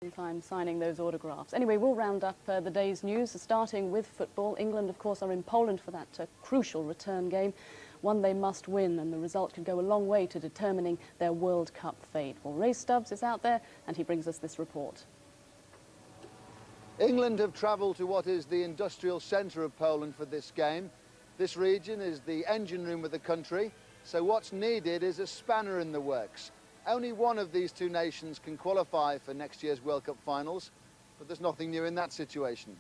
some time signing those autographs. Anyway, we'll round up the day's news, starting with football. England, of course, are in Poland for that crucial return game, one they must win, and the result could go a long way to determining their World Cup fate. Well, Ray Stubbs is out there, and he brings us this report. England have travelled to what is the industrial centre of Poland for this game. This region is the engine room of the country, so what's needed is a spanner in the works. Only one of these two nations can qualify for next year's World Cup finals, but there's nothing new in that situation.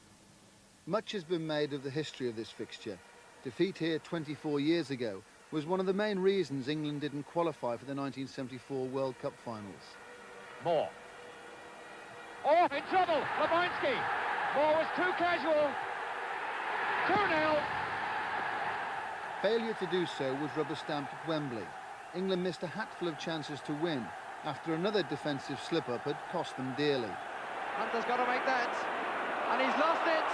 Much has been made of the history of this fixture. Defeat here 24 years ago was one of the main reasons England didn't qualify for the 1974 World Cup finals. Moore. Oh, in trouble, Leboński. Moore was too casual. 2-0. Failure to do so was rubber-stamped at Wembley. England missed a hatful of chances to win after another defensive slip-up had cost them dearly. Hunter's got to make that, and he's lost it.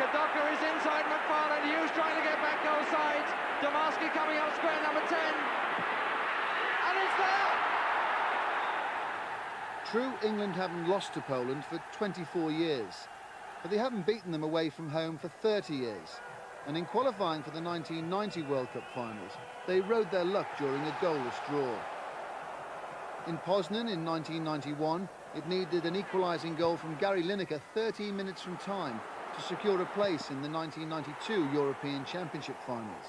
Kadoka is inside McFarland. Hughes trying to get back goal side. Domarski coming up square number 10, and it's there. True, England haven't lost to Poland for 24 years, but they haven't beaten them away from home for 30 years. And in qualifying for the 1990 World Cup finals, they rode their luck during a goalless draw. In Poznan in 1991, it needed an equalising goal from Gary Lineker 13 minutes from time to secure a place in the 1992 European Championship finals.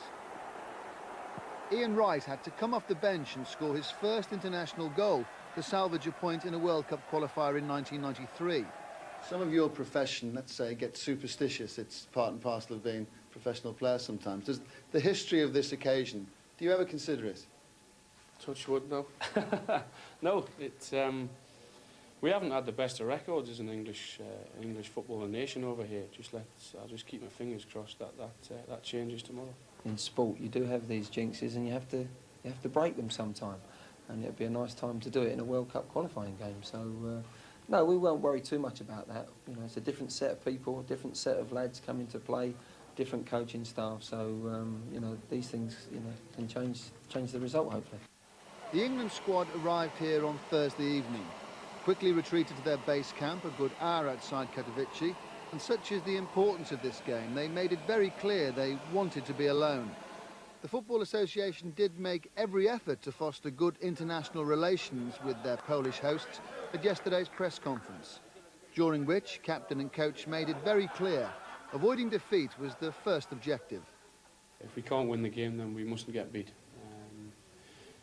Ian Wright had to come off the bench and score his first international goal to salvage a point in a World Cup qualifier in 1993. Some of your profession, let's say, gets superstitious. It's part and parcel of being a professional player sometimes. Does the history of this occasion, do you ever consider it? Touch wood, no. No, it's we haven't had the best of records as an English footballer nation over here. I'll just keep my fingers crossed that changes tomorrow. In sport, you do have these jinxes, and you have to break them sometime. And it'd be a nice time to do it in a World Cup qualifying game. So, no, we won't worry too much about that. You know, it's a different set of people, a different set of lads coming to play, different coaching staff. So, you know, these things, you know, can change the result, hopefully. The England squad arrived here on Thursday evening, quickly retreated to their base camp a good hour outside Katowice, and such is the importance of this game. They made it very clear they wanted to be alone. The Football Association did make every effort to foster good international relations with their Polish hosts at yesterday's press conference, during which captain and coach made it very clear avoiding defeat was the first objective. If we can't win the game, then we mustn't get beat.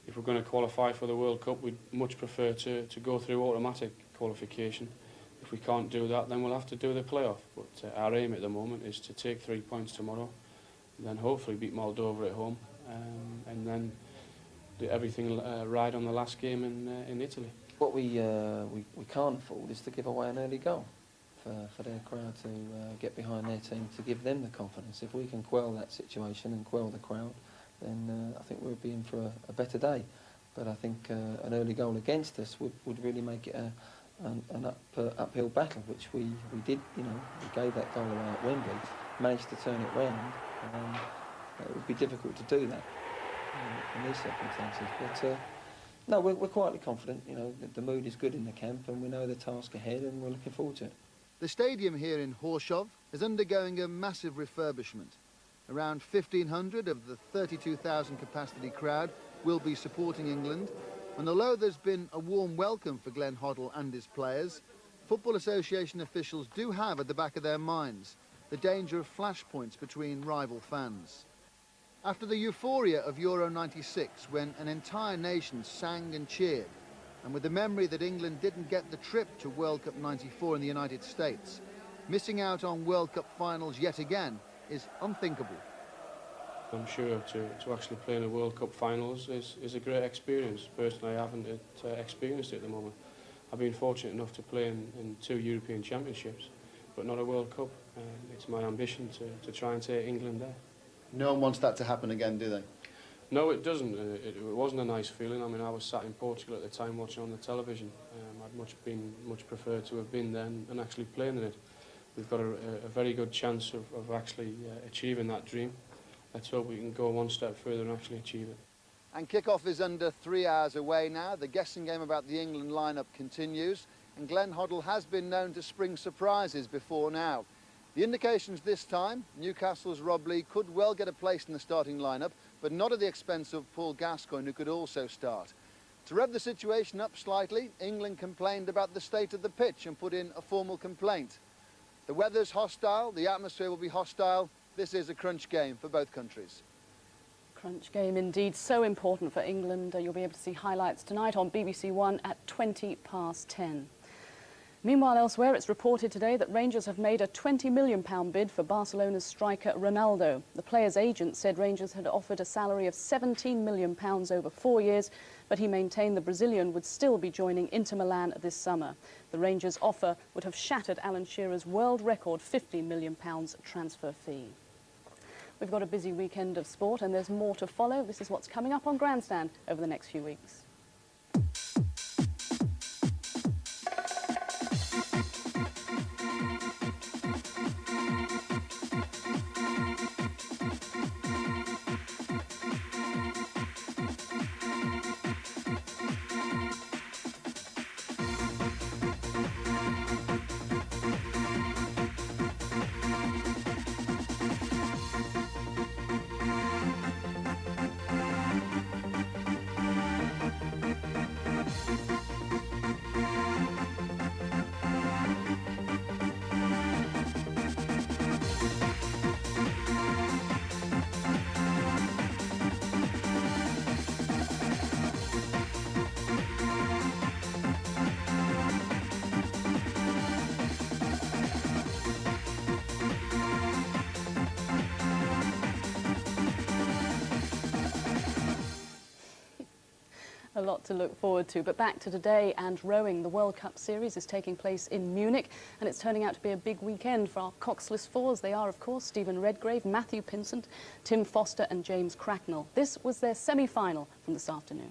If we're going to qualify for the World Cup, we'd much prefer to go through automatic qualification. If we can't do that, then we'll have to do the playoff. But our aim at the moment is to take 3 points tomorrow, and then hopefully beat Moldova at home, and then do everything right on the last game in Italy. What we can't afford is to give away an early goal for their crowd to get behind their team, to give them the confidence. If we can quell that situation and quell the crowd, then I think we'll be in for a better day. But I think an early goal against us would really make it an uphill battle, which we did. You know, we gave that goal away at Wembley, managed to turn it round. It would be difficult to do that in these circumstances. But no, we're quietly confident. You know, the mood is good in the camp, and we know the task ahead, and we're looking forward to it. The stadium here in Horshov is undergoing a massive refurbishment. Around 1,500 of the 32,000 capacity crowd will be supporting England, and although there's been a warm welcome for Glenn Hoddle and his players, Football Association officials do have at the back of their minds the danger of flashpoints between rival fans. After the euphoria of Euro 96, when an entire nation sang and cheered, and with the memory that England didn't get the trip to World Cup 94 in the United States, missing out on World Cup finals yet again is unthinkable. I'm sure to actually play in a World Cup finals is a great experience. Personally, I haven't experienced it at the moment. I've been fortunate enough to play in 2 European Championships, but not a World Cup. It's my ambition to try and take England there. No one wants that to happen again, do they? No, it doesn't. It wasn't a nice feeling. I mean, I was sat in Portugal at the time watching on the television. I'd much preferred to have been there and actually playing in it. We've got a very good chance of actually achieving that dream. Let's hope we can go one step further and actually achieve it. And kick-off is under 3 hours away now. The guessing game about the England lineup continues. and Glenn Hoddle has been known to spring surprises before now. The indications this time, Newcastle's Rob Lee could well get a place in the starting lineup, but not at the expense of Paul Gascoigne, who could also start. To rev the situation up slightly, England complained about the state of the pitch and put in a formal complaint. The weather's hostile, the atmosphere will be hostile. This is a crunch game for both countries. Crunch game indeed, so important for England. You'll be able to see highlights tonight on BBC1 at 10:20. Meanwhile, elsewhere, it's reported today that Rangers have made a £20 million bid for Barcelona's striker Ronaldo. The player's agent said Rangers had offered a salary of £17 million over 4 years, but he maintained the Brazilian would still be joining Inter Milan this summer. The Rangers' offer would have shattered Alan Shearer's world record £15 million transfer fee. We've got a busy weekend of sport and there's more to follow. This is what's coming up on Grandstand over the next few weeks. A lot to look forward to, but back to today and rowing. The World Cup Series is taking place in Munich and it's turning out to be a big weekend for our Coxless Fours. They are, of course, Stephen Redgrave, Matthew Pinsent, Tim Foster and James Cracknell. This was their semi-final from this afternoon.